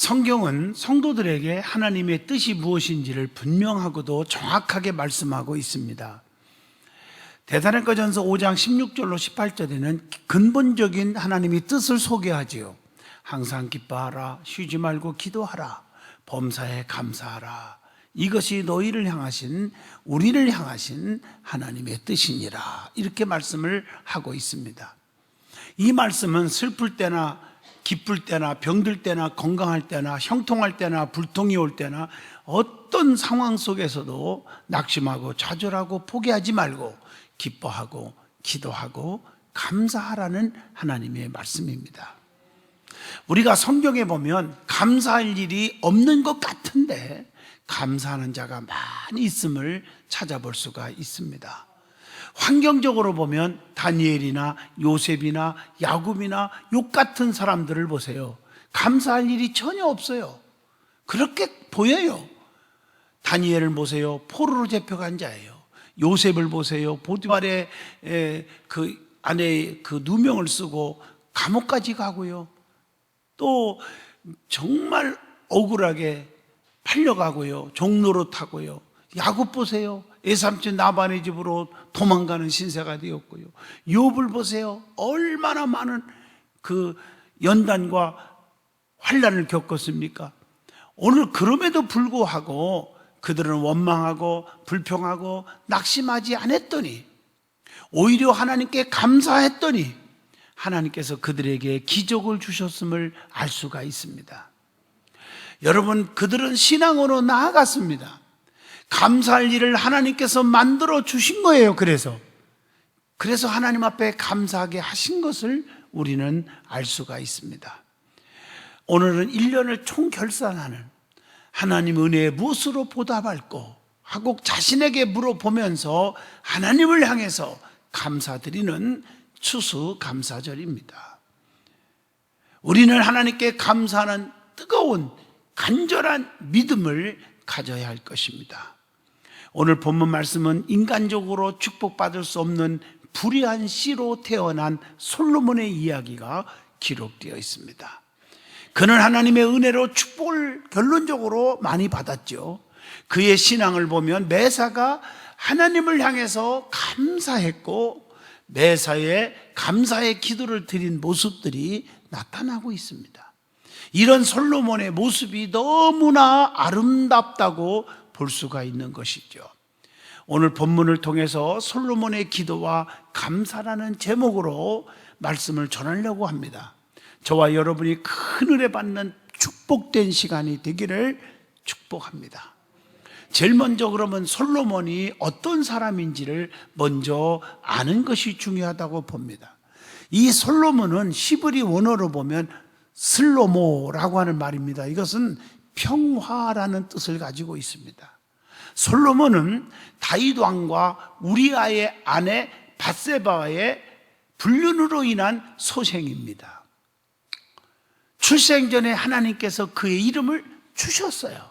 성경은 성도들에게 하나님의 뜻이 무엇인지를 분명하고도 정확하게 말씀하고 있습니다. 데살로니가전서 5장 16절로 18절에는 근본적인 하나님의 뜻을 소개하지요. 항상 기뻐하라, 쉬지 말고 기도하라, 범사에 감사하라. 이것이 너희를 향하신, 우리를 향하신 하나님의 뜻이니라. 이렇게 말씀을 하고 있습니다. 이 말씀은 슬플 때나 기쁠 때나 병들 때나 건강할 때나 형통할 때나 불통이 올 때나 어떤 상황 속에서도 낙심하고 좌절하고 포기하지 말고 기뻐하고 기도하고 감사하라는 하나님의 말씀입니다. 우리가 성경에 보면 감사할 일이 없는 것 같은데 감사하는 자가 많이 있음을 찾아볼 수가 있습니다. 환경적으로 보면 다니엘이나 요셉이나 야곱이나 욥 같은 사람들을 보세요. 감사할 일이 전혀 없어요. 그렇게 보여요. 다니엘을 보세요. 포로로 잡혀간 자예요. 요셉을 보세요. 보디발의 그 안에 그 누명을 쓰고 감옥까지 가고요. 또 정말 억울하게 팔려가고요. 종노릇하고요. 야곱 보세요. 외삼촌 나반의 집으로 도망가는 신세가 되었고요. 욥을 보세요. 얼마나 많은 그 연단과 환난을 겪었습니까? 오늘 그럼에도 불구하고 그들은 원망하고 불평하고 낙심하지 않았더니 오히려 하나님께 감사했더니 하나님께서 그들에게 기적을 주셨음을 알 수가 있습니다. 여러분, 그들은 신앙으로 나아갔습니다. 감사할 일을 하나님께서 만들어 주신 거예요. 그래서 하나님 앞에 감사하게 하신 것을 우리는 알 수가 있습니다. 오늘은 1년을 총결산하는 하나님 은혜의 무엇으로 보답할까 하고 자신에게 물어보면서 하나님을 향해서 감사드리는 추수감사절입니다. 우리는 하나님께 감사하는 뜨거운 간절한 믿음을 가져야 할 것입니다. 오늘 본문 말씀은 인간적으로 축복받을 수 없는 불의한 씨로 태어난 솔로몬의 이야기가 기록되어 있습니다. 그는 하나님의 은혜로 축복을 결론적으로 많이 받았죠. 그의 신앙을 보면 매사가 하나님을 향해서 감사했고 매사에 감사의 기도를 드린 모습들이 나타나고 있습니다. 이런 솔로몬의 모습이 너무나 아름답다고 볼 수가 있는 것이죠. 오늘 본문을 통해서 솔로몬의 기도와 감사라는 제목으로 말씀을 전하려고 합니다. 저와 여러분이 큰 은혜 받는 축복된 시간이 되기를 축복합니다. 제일 먼저 그러면 솔로몬이 어떤 사람인지를 먼저 아는 것이 중요하다고 봅니다. 이 솔로몬은 히브리 원어로 보면 슬로모라고 하는 말입니다. 이것은 평화라는 뜻을 가지고 있습니다. 솔로몬은 다윗 왕과 우리아의 아내 밧세바의 불륜으로 인한 소생입니다. 출생 전에 하나님께서 그의 이름을 주셨어요.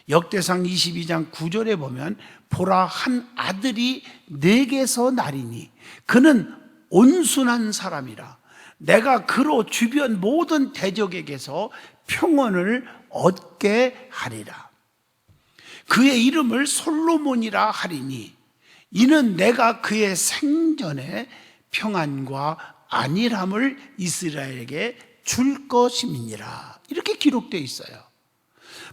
역대상 22장 9절에 보면 보라, 한 아들이 내게서 나리니 그는 온순한 사람이라 내가 그로 주변 모든 대적에게서 평온을 얻게 하리라. 그의 이름을 솔로몬이라 하리니 이는 내가 그의 생전에 평안과 안일함을 이스라엘에게 줄 것임이니라. 이렇게 기록되어 있어요.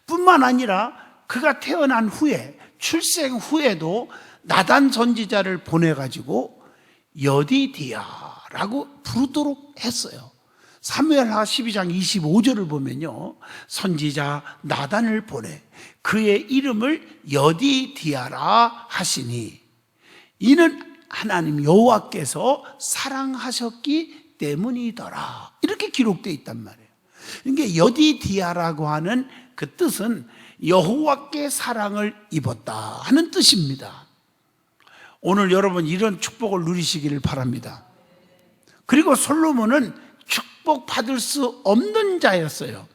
뿐만 아니라 그가 태어난 후에 출생 후에도 나단 선지자를 보내가지고 여디디아라고 부르도록 했어요. 사무엘하 12장 25절을 보면요, 선지자 나단을 보내 그의 이름을 여디디아라 하시니 이는 하나님 여호와께서 사랑하셨기 때문이더라. 이렇게 기록되어 있단 말이에요. 그러니까 여디디아라고 하는 그 뜻은 여호와께 사랑을 입었다 하는 뜻입니다. 오늘 여러분 이런 축복을 누리시기를 바랍니다. 그리고 솔로몬은 축복받을 수 없는 자였어요.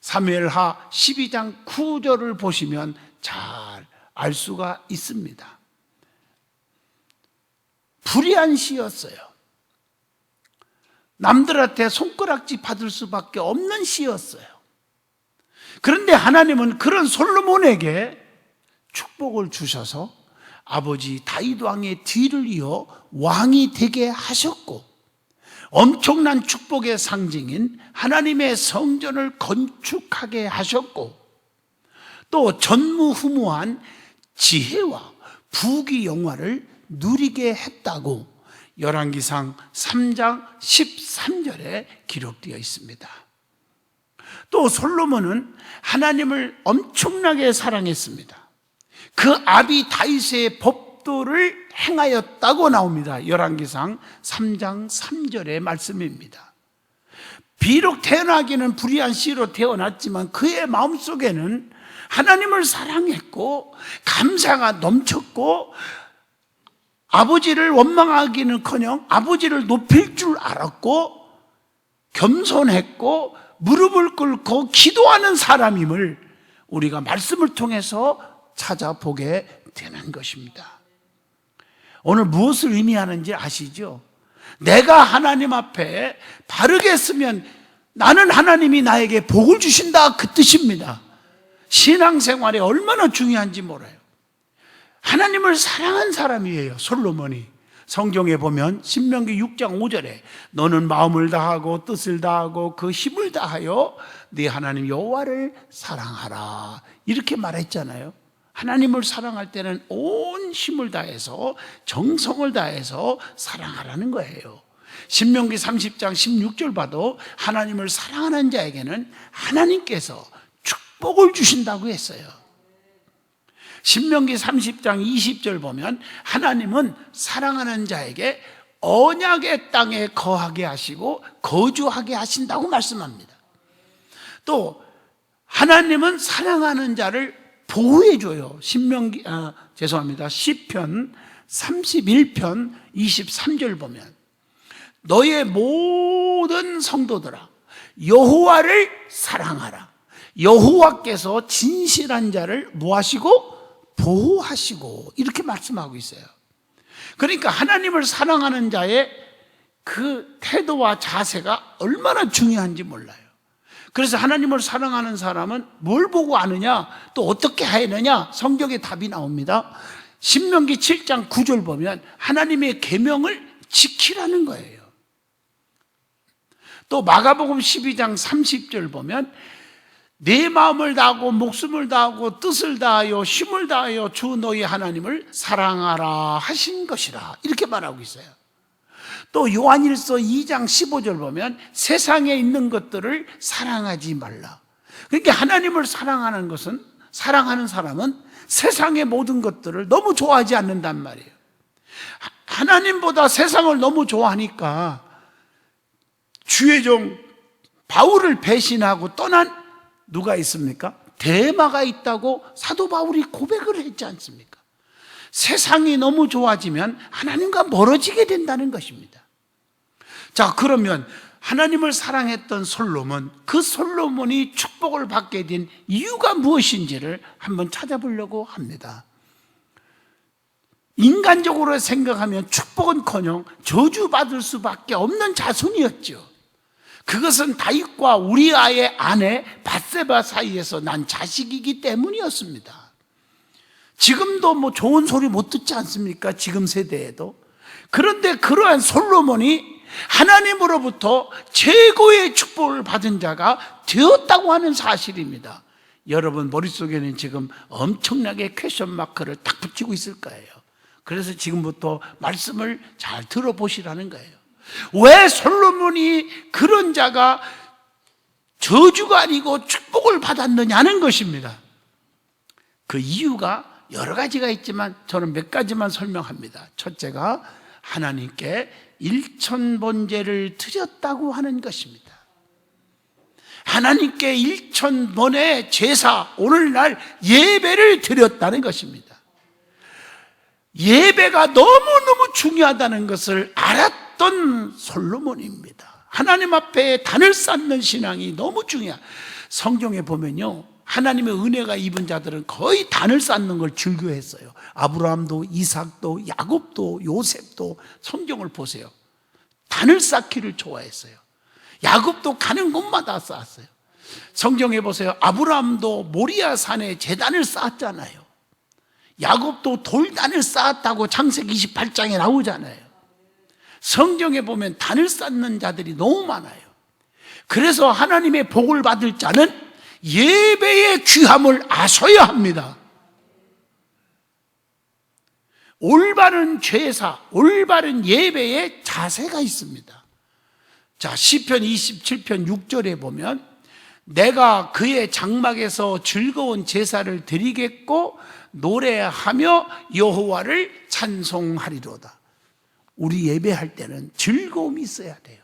사무엘하 12장 9절을 보시면 잘 알 수가 있습니다. 불의한 시였어요. 남들한테 손가락질 받을 수밖에 없는 시였어요. 그런데 하나님은 그런 솔로몬에게 축복을 주셔서 아버지 다윗 왕의 뒤를 이어 왕이 되게 하셨고, 엄청난 축복의 상징인 하나님의 성전을 건축하게 하셨고, 또 전무후무한 지혜와 부귀 영화를 누리게 했다고 열왕기상 3장 13절에 기록되어 있습니다. 또 솔로몬은 하나님을 엄청나게 사랑했습니다. 그 아비 다윗의 법도를 행하였다고 나옵니다. 열왕기상 3장 3절의 말씀입니다. 비록 태어나기는 불의한 씨로 태어났지만 그의 마음속에는 하나님을 사랑했고 감사가 넘쳤고, 아버지를 원망하기는커녕 아버지를 높일 줄 알았고, 겸손했고 무릎을 꿇고 기도하는 사람임을 우리가 말씀을 통해서 찾아보게 되는 것입니다. 오늘 무엇을 의미하는지 아시죠? 내가 하나님 앞에 바르게 쓰면 나는 하나님이 나에게 복을 주신다, 그 뜻입니다. 신앙생활에 얼마나 중요한지 몰라요. 하나님을 사랑한 사람이에요, 솔로몬이. 성경에 보면 신명기 6장 5절에 너는 마음을 다하고 뜻을 다하고 그 힘을 다하여 네 하나님 여호와를 사랑하라, 이렇게 말했잖아요. 하나님을 사랑할 때는 온 힘을 다해서 정성을 다해서 사랑하라는 거예요. 신명기 30장 16절 봐도 하나님을 사랑하는 자에게는 하나님께서 축복을 주신다고 했어요. 신명기 30장 20절 보면 하나님은 사랑하는 자에게 언약의 땅에 거하게 하시고 거주하게 하신다고 말씀합니다. 또 하나님은 사랑하는 자를 보호해줘요. 시편 31편 23절 보면 너의 모든 성도들아 여호와를 사랑하라. 여호와께서 진실한 자를 뭐하시고? 보호하시고, 이렇게 말씀하고 있어요. 그러니까 하나님을 사랑하는 자의 그 태도와 자세가 얼마나 중요한지 몰라요. 그래서 하나님을 사랑하는 사람은 뭘 보고 아느냐, 또 어떻게 하느냐, 성경에 답이 나옵니다. 신명기 7장 9절 보면 하나님의 계명을 지키라는 거예요. 또 마가복음 12장 30절 보면 내 마음을 다하고 목숨을 다하고 뜻을 다하여 힘을 다하여 주 너희 하나님을 사랑하라 하신 것이라, 이렇게 말하고 있어요. 또 요한일서 2장 15절 보면 세상에 있는 것들을 사랑하지 말라. 그러니까 하나님을 사랑하는 것은, 사랑하는 사람은 세상의 모든 것들을 너무 좋아하지 않는단 말이에요. 하나님보다 세상을 너무 좋아하니까 주의 종 바울을 배신하고 떠난 누가 있습니까? 데마가 있다고 사도 바울이 고백을 했지 않습니까? 세상이 너무 좋아지면 하나님과 멀어지게 된다는 것입니다. 자, 그러면 하나님을 사랑했던 솔로몬, 그 솔로몬이 축복을 받게 된 이유가 무엇인지를 한번 찾아보려고 합니다. 인간적으로 생각하면 축복은커녕 저주받을 수밖에 없는 자손이었죠. 그것은 다윗과 우리아의 아내 밧세바 사이에서 난 자식이기 때문이었습니다. 지금도 뭐 좋은 소리 못 듣지 않습니까? 지금 세대에도. 그런데 그러한 솔로몬이 하나님으로부터 최고의 축복을 받은 자가 되었다고 하는 사실입니다. 여러분 머릿속에는 지금 엄청나게 퀘션 마크를 딱 붙이고 있을 거예요. 그래서 지금부터 말씀을 잘 들어보시라는 거예요. 왜 솔로몬이 그런 자가 저주가 아니고 축복을 받았느냐는 것입니다. 그 이유가 여러 가지가 있지만 저는 몇 가지만 설명합니다. 첫째가 하나님께 일천번제를 드렸다고 하는 것입니다. 하나님께 1000번의 제사, 오늘날 예배를 드렸다는 것입니다. 예배가 너무너무 중요하다는 것을 알았던 솔로몬입니다. 하나님 앞에 단을 쌓는 신앙이 너무 중요해요. 성경에 보면요, 하나님의 은혜가 입은 자들은 거의 단을 쌓는 걸 즐겨했어요. 아브라함도, 이삭도, 야곱도, 요셉도 성경을 보세요. 단을 쌓기를 좋아했어요. 야곱도 가는 곳마다 쌓았어요. 성경에 보세요. 아브라함도 모리아 산에 제단을 쌓았잖아요. 야곱도 돌단을 쌓았다고 창세기 28장에 나오잖아요. 성경에 보면 단을 쌓는 자들이 너무 많아요. 그래서 하나님의 복을 받을 자는 예배의 귀함을 아셔야 합니다. 올바른 제사, 올바른 예배의 자세가 있습니다. 자, 시편 27편 6절에 보면 내가 그의 장막에서 즐거운 제사를 드리겠고 노래하며 여호와를 찬송하리로다. 우리 예배할 때는 즐거움이 있어야 돼요.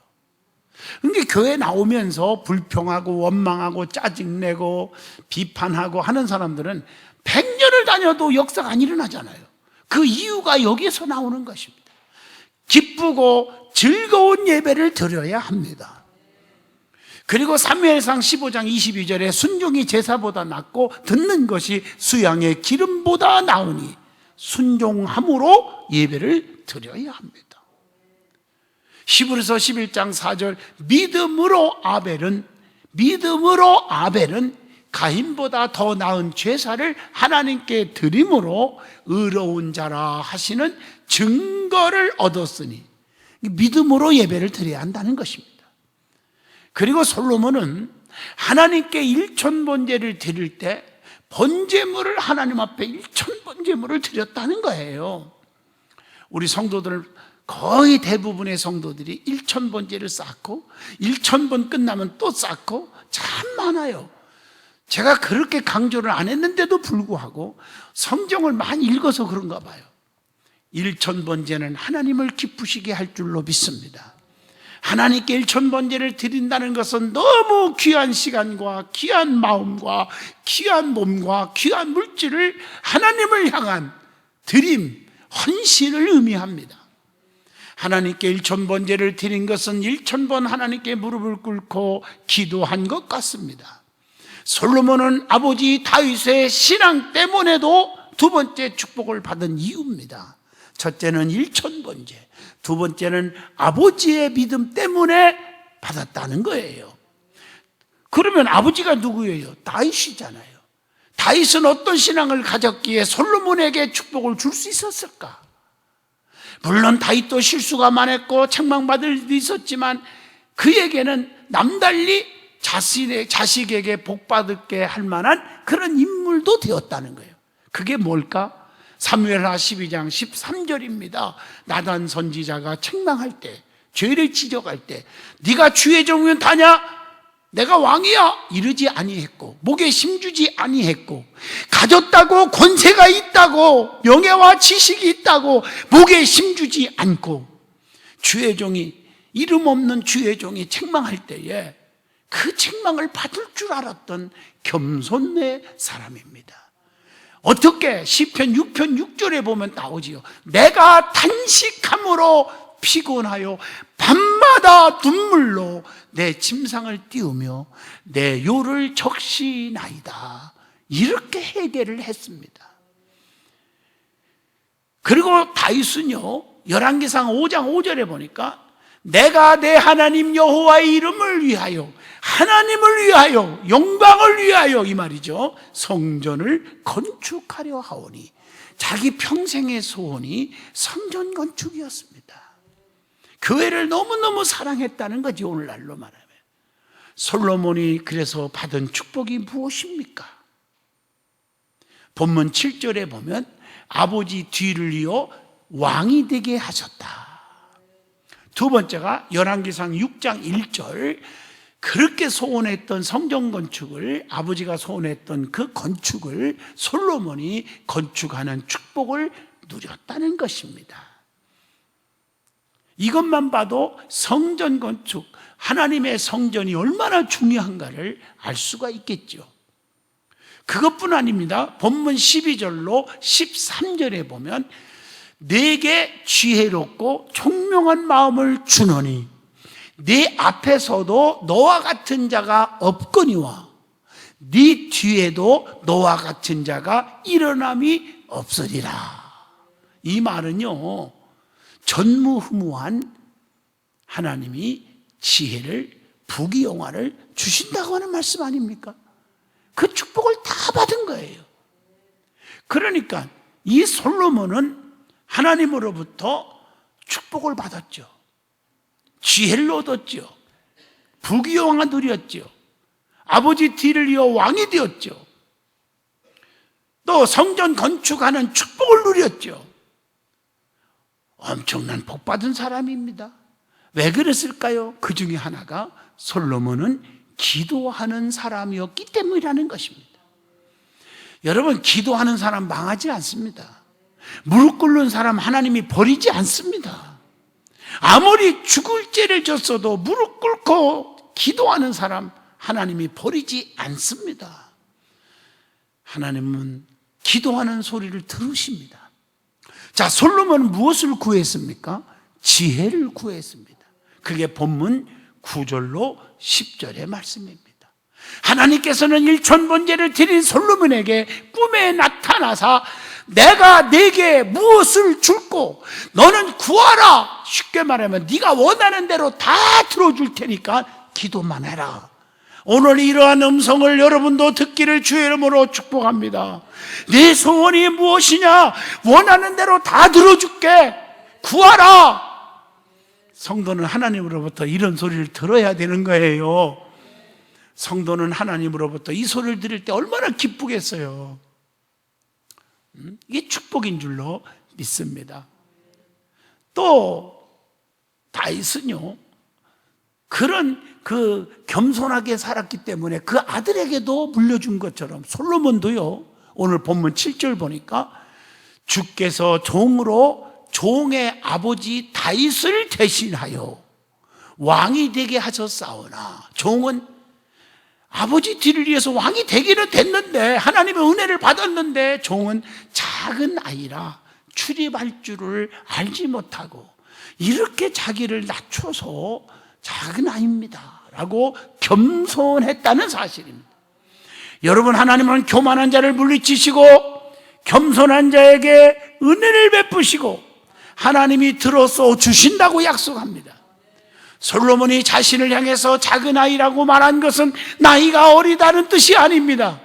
그러니까 교회 나오면서 불평하고 원망하고 짜증내고 비판하고 하는 사람들은 100년을 다녀도 역사가 안 일어나잖아요. 그 이유가 여기에서 나오는 것입니다. 기쁘고 즐거운 예배를 드려야 합니다. 그리고 사무엘상 15장 22절에 순종이 제사보다 낫고 듣는 것이 수양의 기름보다 나으니 순종함으로 예배를 드려야 합니다. 히브리서 11장 4절 믿음으로 아벨은 가인보다 더 나은 제사를 하나님께 드림으로 의로운 자라 하시는 증거를 얻었으니 믿음으로 예배를 드려야 한다는 것입니다. 그리고 솔로몬은 하나님께 일천번제를 드릴 때 번제물을 하나님 앞에 일천번제물을 드렸다는 거예요. 우리 성도들 거의 대부분의 성도들이 일천번제를 쌓고 1000번 끝나면 또 쌓고 참 많아요. 제가 그렇게 강조를 안 했는데도 불구하고 성경을 많이 읽어서 그런가 봐요. 1000번제는 하나님을 기쁘시게 할 줄로 믿습니다. 하나님께 1000번제를 드린다는 것은 너무 귀한 시간과 귀한 마음과 귀한 몸과 귀한 물질을 하나님을 향한 드림, 헌신을 의미합니다. 하나님께 1000번제를 드린 것은 1000번 하나님께 무릎을 꿇고 기도한 것 같습니다. 솔로몬은 아버지 다윗의 신앙 때문에도 두 번째 축복을 받은 이유입니다. 첫째는 1000번제, 두 번째는 아버지의 믿음 때문에 받았다는 거예요. 그러면 아버지가 누구예요? 다윗이잖아요. 다윗은 어떤 신앙을 가졌기에 솔로몬에게 축복을 줄 수 있었을까? 물론 다윗도 실수가 많았고 책망받을 일도 있었지만 그에게는 남달리 자신의 자식에게 복받게 할 만한 그런 인물도 되었다는 거예요. 그게 뭘까? 사무엘하 12장 13절입니다. 나단 선지자가 책망할 때, 죄를 지적할 때 네가 주의 종이면 다냐? 내가 왕이야 이르지 아니했고 목에 힘주지 아니했고 가졌다고 권세가 있다고 명예와 지식이 있다고 목에 힘주지 않고 주의 종이 이름 없는 주의 종이 책망할 때에 그 책망을 받을 줄 알았던 겸손의 사람입니다. 어떻게? 시편 6편 6절에 보면 나오지요. 내가 탄식함으로 피곤하여 밤마다 눈물로 내 침상을 띄우며 내 요를 적시나이다. 이렇게 해결을 했습니다. 그리고 다윗은요, 열왕기상 5장 5절에 보니까 내가 내 하나님 여호와의 이름을 위하여, 하나님을 위하여, 영광을 위하여, 이 말이죠, 성전을 건축하려 하오니, 자기 평생의 소원이 성전 건축이었습니다. 교회를 너무너무 사랑했다는 거지, 오늘날로 말하면. 솔로몬이 그래서 받은 축복이 무엇입니까? 본문 7절에 보면 아버지 뒤를 이어 왕이 되게 하셨다. 두 번째가 열왕기상 6장 1절, 그렇게 소원했던 성전 건축을, 아버지가 소원했던 그 건축을 솔로몬이 건축하는 축복을 누렸다는 것입니다. 이것만 봐도 성전 건축, 하나님의 성전이 얼마나 중요한가를 알 수가 있겠죠. 그것뿐 아닙니다. 본문 12절로 13절에 보면 내게 지혜롭고 총명한 마음을 주노니 네 앞에서도 너와 같은 자가 없거니와 네 뒤에도 너와 같은 자가 일어남이 없으리라. 이 말은요, 전무후무한 하나님이 지혜를, 부귀영화를 주신다고 하는 말씀 아닙니까? 그 축복을 다 받은 거예요. 그러니까 이 솔로몬은 하나님으로부터 축복을 받았죠. 지혜를 얻었죠. 부귀영화 누렸죠. 아버지 뒤를 이어 왕이 되었죠. 또 성전 건축하는 축복을 누렸죠. 엄청난 복 받은 사람입니다. 왜 그랬을까요? 그 중에 하나가 솔로몬은 기도하는 사람이었기 때문이라는 것입니다. 여러분, 기도하는 사람 망하지 않습니다. 무릎 꿇는 사람 하나님이 버리지 않습니다. 아무리 죽을 죄를 졌어도 무릎 꿇고 기도하는 사람 하나님이 버리지 않습니다. 하나님은 기도하는 소리를 들으십니다. 자, 솔로몬은 무엇을 구했습니까? 지혜를 구했습니다. 그게 본문 9절로 10절의 말씀입니다. 하나님께서는 일천번제를 드린 솔로몬에게 꿈에 나타나사 내가 네게 무엇을 줄고 너는 구하라. 쉽게 말하면 네가 원하는 대로 다 들어줄 테니까 기도만 해라. 오늘 이러한 음성을 여러분도 듣기를 주의 이름으로 축복합니다. 네 소원이 무엇이냐? 원하는 대로 다 들어줄게. 구하라. 성도는 하나님으로부터 이런 소리를 들어야 되는 거예요. 성도는 하나님으로부터 이 소리를 들을 때 얼마나 기쁘겠어요. 이게 축복인 줄로 믿습니다. 또 다윗은요, 그런 겸손하게 살았기 때문에 그 아들에게도 물려준 것처럼 솔로몬도요, 오늘 본문 7절 보니까 주께서 종의 아버지 다윗을 대신하여 왕이 되게 하셨사오나, 종은 아버지 뒤를 위해서 왕이 되기는 됐는데, 하나님의 은혜를 받았는데 종은 작은 아이라 출입할 줄을 알지 못하고 이렇게 자기를 낮춰서 작은 아이입니다 라고 겸손했다는 사실입니다. 여러분, 하나님은 교만한 자를 물리치시고 겸손한 자에게 은혜를 베푸시고 하나님이 들어서 주신다고 약속합니다. 솔로몬이 자신을 향해서 작은 아이라고 말한 것은 나이가 어리다는 뜻이 아닙니다.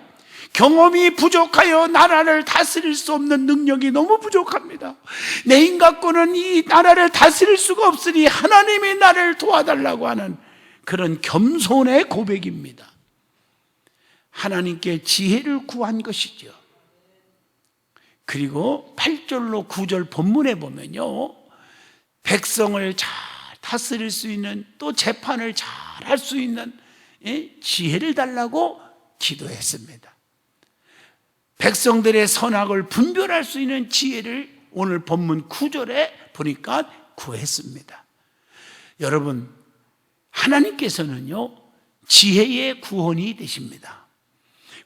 경험이 부족하여 나라를 다스릴 수 없는 능력이 너무 부족합니다. 내 힘 갖고는 이 나라를 다스릴 수가 없으니 하나님이 나를 도와달라고 하는 그런 겸손의 고백입니다. 하나님께 지혜를 구한 것이죠. 그리고 8절로 9절 본문에 보면요, 백성을 잘 다스릴 수 있는, 또 재판을 잘 할 수 있는 지혜를 달라고 기도했습니다. 백성들의 선악을 분별할 수 있는 지혜를 오늘 본문 9절에 보니까 구했습니다. 여러분, 하나님께서는요, 지혜의 구원이 되십니다.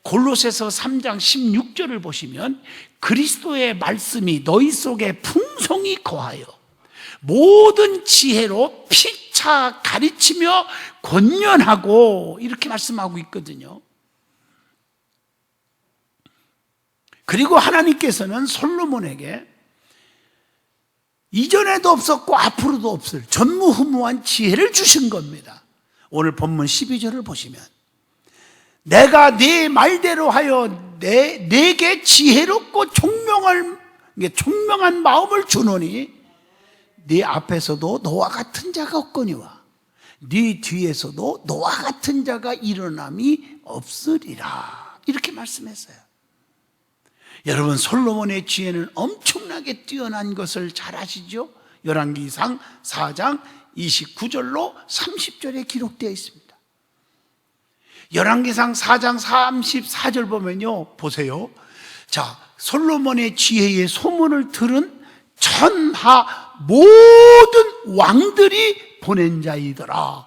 골로새서 3장 16절을 보시면 그리스도의 말씀이 너희 속에 풍성히 거하여 모든 지혜로 피차 가르치며 권면하고, 이렇게 말씀하고 있거든요. 그리고 하나님께서는 솔로몬에게 이전에도 없었고 앞으로도 없을 전무후무한 지혜를 주신 겁니다. 오늘 본문 12절을 보시면 내가 네 말대로 하여 내게 지혜롭고 총명한 마음을 주노니 네 앞에서도 너와 같은 자가 없거니와 네 뒤에서도 너와 같은 자가 일어남이 없으리라. 이렇게 말씀했어요. 여러분, 솔로몬의 지혜는 엄청나게 뛰어난 것을 잘 아시죠? 열왕기상 4장 29절로 30절에 기록되어 있습니다. 열왕기상 4장 34절 보면요, 보세요. 자, 솔로몬의 지혜의 소문을 들은 천하 모든 왕들이 보낸 자이더라.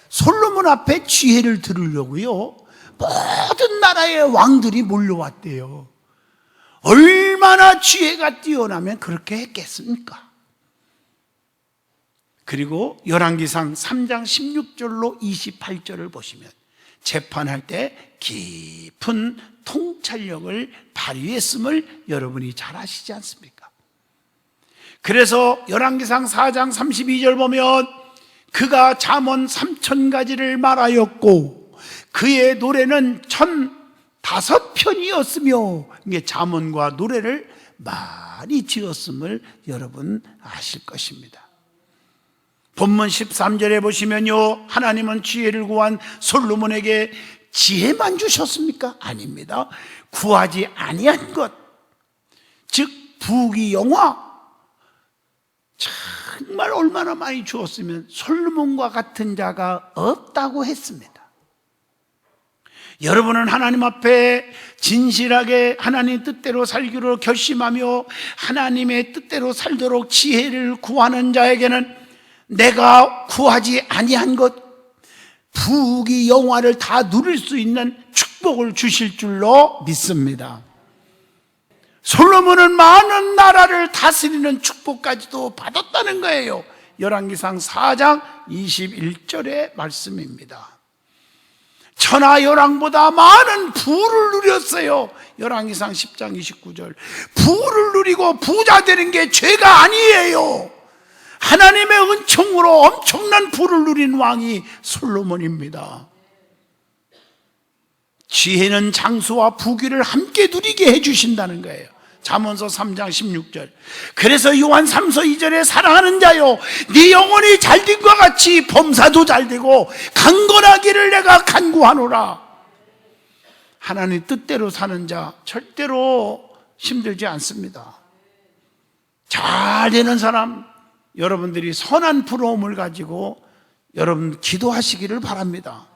솔로몬 앞에 지혜를 들으려고요, 모든 나라의 왕들이 몰려왔대요. 얼마나 지혜가 뛰어나면 그렇게 했겠습니까? 그리고 열왕기상 3장 16절로 28절을 보시면 재판할 때 깊은 통찰력을 발휘했음을 여러분이 잘 아시지 않습니까? 그래서 열왕기상 4장 32절 보면 그가 잠언 3000가지를 말하였고 그의 노래는 1005편이었으며, 이게 잠언과 노래를 많이 지었음을 여러분 아실 것입니다. 본문 13절에 보시면요, 하나님은 지혜를 구한 솔로몬에게 지혜만 주셨습니까? 아닙니다. 구하지 아니한 것, 즉 부귀영화, 정말 얼마나 많이 주었으면 솔로몬과 같은 자가 없다고 했습니다. 여러분은 하나님 앞에 진실하게 하나님 뜻대로 살기로 결심하며 하나님의 뜻대로 살도록 지혜를 구하는 자에게는 내가 구하지 아니한 것, 부귀영화를 다 누릴 수 있는 축복을 주실 줄로 믿습니다. 솔로몬은 많은 나라를 다스리는 축복까지도 받았다는 거예요. 열왕기상 4장 21절의 말씀입니다. 천하열왕보다 많은 부를 누렸어요. 열왕기상 10장 29절. 부를 누리고 부자 되는 게 죄가 아니에요. 하나님의 은총으로 엄청난 부를 누린 왕이 솔로몬입니다. 지혜는 장수와 부귀를 함께 누리게 해주신다는 거예요. 잠언서 3장 16절. 그래서 요한 3서 2절에 사랑하는 자요, 네 영혼이 잘된과 같이 범사도 잘되고 강건하기를 내가 간구하노라. 하나님 뜻대로 사는 자 절대로 힘들지 않습니다. 잘 되는 사람, 여러분들이 선한 부러움을 가지고 여러분 기도하시기를 바랍니다.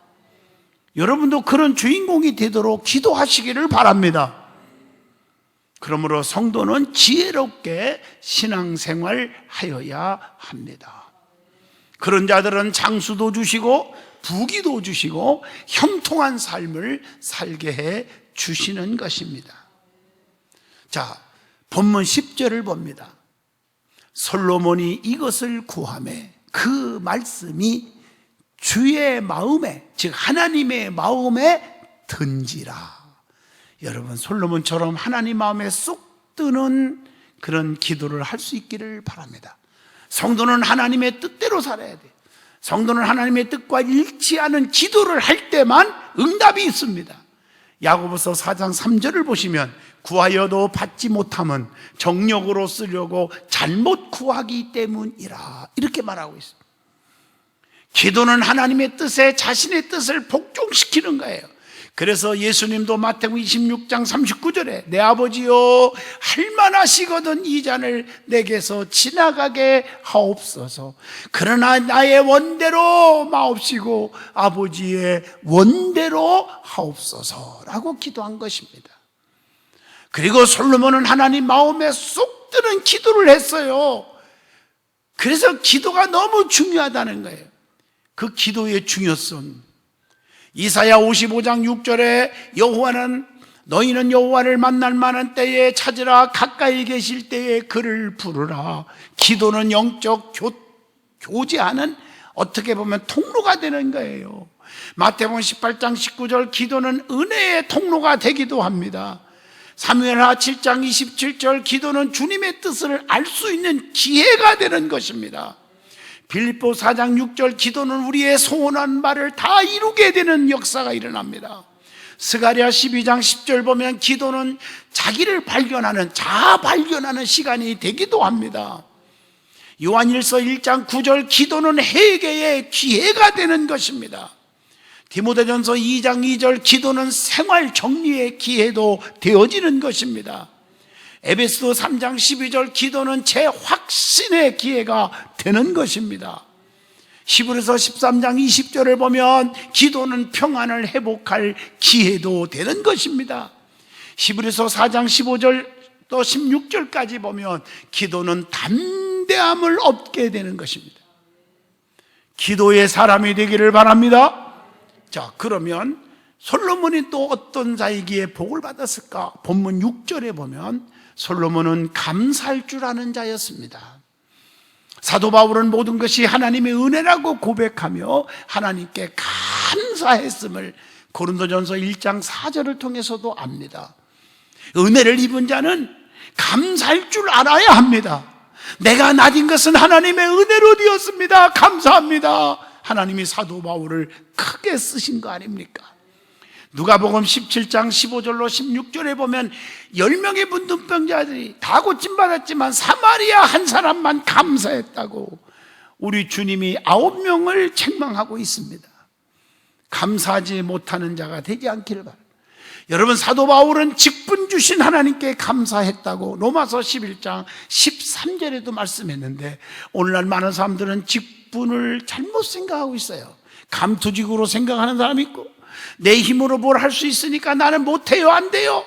여러분도 그런 주인공이 되도록 기도하시기를 바랍니다. 그러므로 성도는 지혜롭게 신앙생활 하여야 합니다. 그런 자들은 장수도 주시고 부귀도 주시고 형통한 삶을 살게 해 주시는 것입니다. 자, 본문 10절을 봅니다. 솔로몬이 이것을 구하매 그 말씀이 주의 마음에, 즉 하나님의 마음에 든지라. 여러분, 솔로몬처럼 하나님 마음에 쏙 드는 그런 기도를 할 수 있기를 바랍니다. 성도는 하나님의 뜻대로 살아야 돼요. 성도는 하나님의 뜻과 일치하는 기도를 할 때만 응답이 있습니다. 야고보서 4장 3절을 보시면 구하여도 받지 못함은 정욕으로 쓰려고 잘못 구하기 때문이라, 이렇게 말하고 있습니다. 기도는 하나님의 뜻에 자신의 뜻을 복종시키는 거예요. 그래서 예수님도 마태복음 26장 39절에 내 아버지여 할만하시거든 이 잔을 내게서 지나가게 하옵소서, 그러나 나의 원대로 마옵시고 아버지의 원대로 하옵소서라고 기도한 것입니다. 그리고 솔로몬은 하나님 마음에 쏙 드는 기도를 했어요. 그래서 기도가 너무 중요하다는 거예요. 그 기도의 중요성, 이사야 55장 6절에 여호와는 너희는 여호와를 만날 만한 때에 찾으라, 가까이 계실 때에 그를 부르라. 기도는 영적 교제하는, 어떻게 보면 통로가 되는 거예요. 마태복음 18장 19절, 기도는 은혜의 통로가 되기도 합니다. 사무엘하 7장 27절, 기도는 주님의 뜻을 알 수 있는 기회가 되는 것입니다. 빌립보 4장 6절, 기도는 우리의 소원한 말을 다 이루게 되는 역사가 일어납니다. 스가랴 12장 10절 보면 기도는 자기를 발견하는, 자아 발견하는 시간이 되기도 합니다. 요한일서 1장 9절, 기도는 회개의 기회가 되는 것입니다. 디모데전서 2장 2절, 기도는 생활 정리의 기회도 되어지는 것입니다. 에베소서 3장 12절, 기도는 재확신의 기회가 되는 것입니다. 히브리서 13장 20절을 보면 기도는 평안을 회복할 기회도 되는 것입니다. 히브리서 4장 15절 또 16절까지 보면 기도는 담대함을 얻게 되는 것입니다. 기도의 사람이 되기를 바랍니다. 자, 그러면 솔로몬이 또 어떤 자이기에 복을 받았을까? 본문 6절에 보면 솔로몬은 감사할 줄 아는 자였습니다. 사도 바울은 모든 것이 하나님의 은혜라고 고백하며 하나님께 감사했음을 고린도전서 1장 4절을 통해서도 압니다. 은혜를 입은 자는 감사할 줄 알아야 합니다. 내가 나진 것은 하나님의 은혜로 되었습니다. 감사합니다. 하나님이 사도 바울을 크게 쓰신 거 아닙니까? 누가복음 17장 15절로 16절에 보면 10명의 문둥병자들이 다 고침받았지만 사마리아 한 사람만 감사했다고 우리 주님이 9명을 책망하고 있습니다. 감사하지 못하는 자가 되지 않기를 바랍니다. 여러분, 사도 바울은 직분 주신 하나님께 감사했다고 로마서 11장 13절에도 말씀했는데, 오늘날 많은 사람들은 직분을 잘못 생각하고 있어요. 감투직으로 생각하는 사람이 있고, 내 힘으로 뭘 할 수 있으니까 나는 못해요, 안 돼요.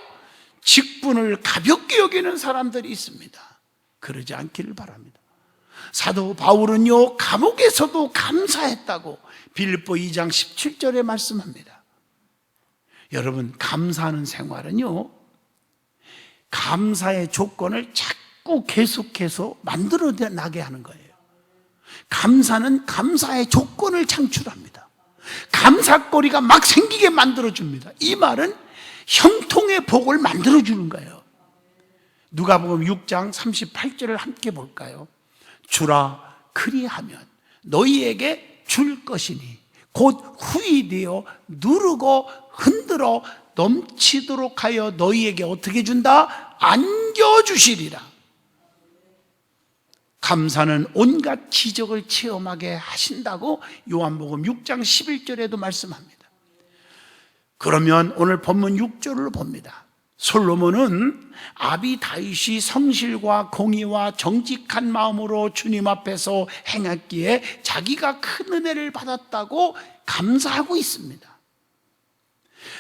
직분을 가볍게 여기는 사람들이 있습니다. 그러지 않기를 바랍니다. 사도 바울은요, 감옥에서도 감사했다고 빌립보 2장 17절에 말씀합니다. 여러분, 감사하는 생활은요, 감사의 조건을 자꾸 계속해서 만들어나게 하는 거예요. 감사는 감사의 조건을 창출합니다. 감사거리가 막 생기게 만들어줍니다. 이 말은 형통의 복을 만들어주는 거예요. 누가복음 6장 38절을 함께 볼까요? 주라 그리하면 너희에게 줄 것이니 곧 후이 되어 누르고 흔들어 넘치도록 하여 너희에게 어떻게 준다? 안겨주시리라. 감사는 온갖 기적을 체험하게 하신다고 요한복음 6장 11절에도 말씀합니다. 그러면 오늘 본문 6절을 봅니다. 솔로몬은 아비 다윗이 성실과 공의와 정직한 마음으로 주님 앞에서 행했기에 자기가 큰 은혜를 받았다고 감사하고 있습니다.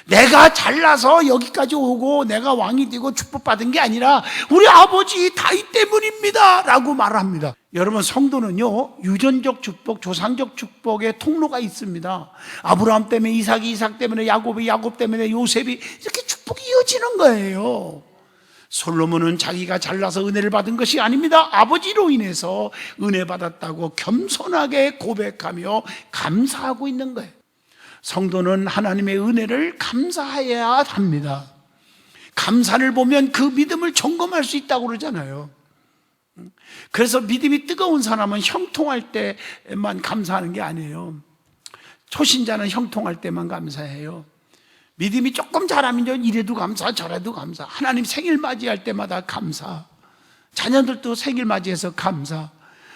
내가 잘나서 여기까지 오고 내가 왕이 되고 축복받은 게 아니라 우리 아버지 다윗 때문입니다 라고 말합니다. 여러분, 성도는요, 유전적 축복, 조상적 축복의 통로가 있습니다. 아브라함 때문에 이삭이, 이삭 때문에 야곱이, 야곱 때문에 요셉이, 이렇게 축복이 이어지는 거예요. 솔로몬은 자기가 잘나서 은혜를 받은 것이 아닙니다. 아버지로 인해서 은혜 받았다고 겸손하게 고백하며 감사하고 있는 거예요. 성도는 하나님의 은혜를 감사해야 합니다. 감사를 보면 그 믿음을 점검할 수 있다고 그러잖아요. 그래서 믿음이 뜨거운 사람은 형통할 때만 감사하는 게 아니에요. 초신자는 형통할 때만 감사해요. 믿음이 조금 자라면 이래도 감사, 저래도 감사. 하나님 생일 맞이할 때마다 감사. 자녀들도 생일 맞이해서 감사.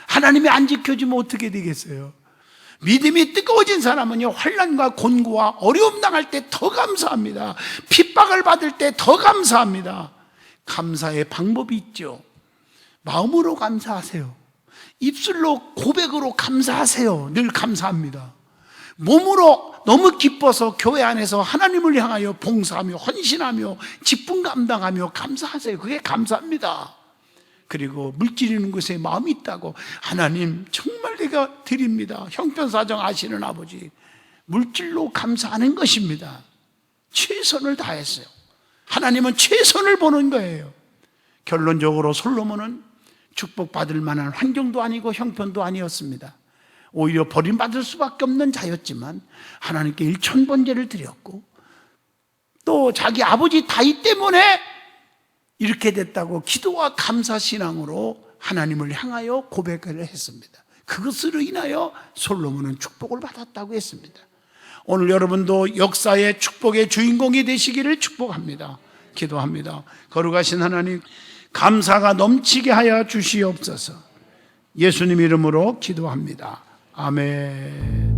하나님이 안 지켜주면 어떻게 되겠어요? 믿음이 뜨거워진 사람은요, 환난과 곤고와 어려움 당할 때 더 감사합니다. 핍박을 받을 때 더 감사합니다. 감사의 방법이 있죠. 마음으로 감사하세요. 입술로 고백으로 감사하세요. 늘 감사합니다. 몸으로 너무 기뻐서 교회 안에서 하나님을 향하여 봉사하며 헌신하며 직분 감당하며 감사하세요. 그게 감사합니다. 그리고 물질이는 것에 마음이 있다고, 하나님 정말 내가 드립니다. 형편사정 아시는 아버지, 물질로 감사하는 것입니다. 최선을 다했어요. 하나님은 최선을 보는 거예요. 결론적으로 솔로몬은 축복받을 만한 환경도 아니고 형편도 아니었습니다. 오히려 버림받을 수밖에 없는 자였지만 하나님께 일천번제를 드렸고, 또 자기 아버지 다윗 때문에 이렇게 됐다고 기도와 감사 신앙으로 하나님을 향하여 고백을 했습니다. 그것으로 인하여 솔로몬은 축복을 받았다고 했습니다. 오늘 여러분도 역사의 축복의 주인공이 되시기를 축복합니다. 기도합니다. 거룩하신 하나님, 감사가 넘치게 하여 주시옵소서. 예수님 이름으로 기도합니다. 아멘.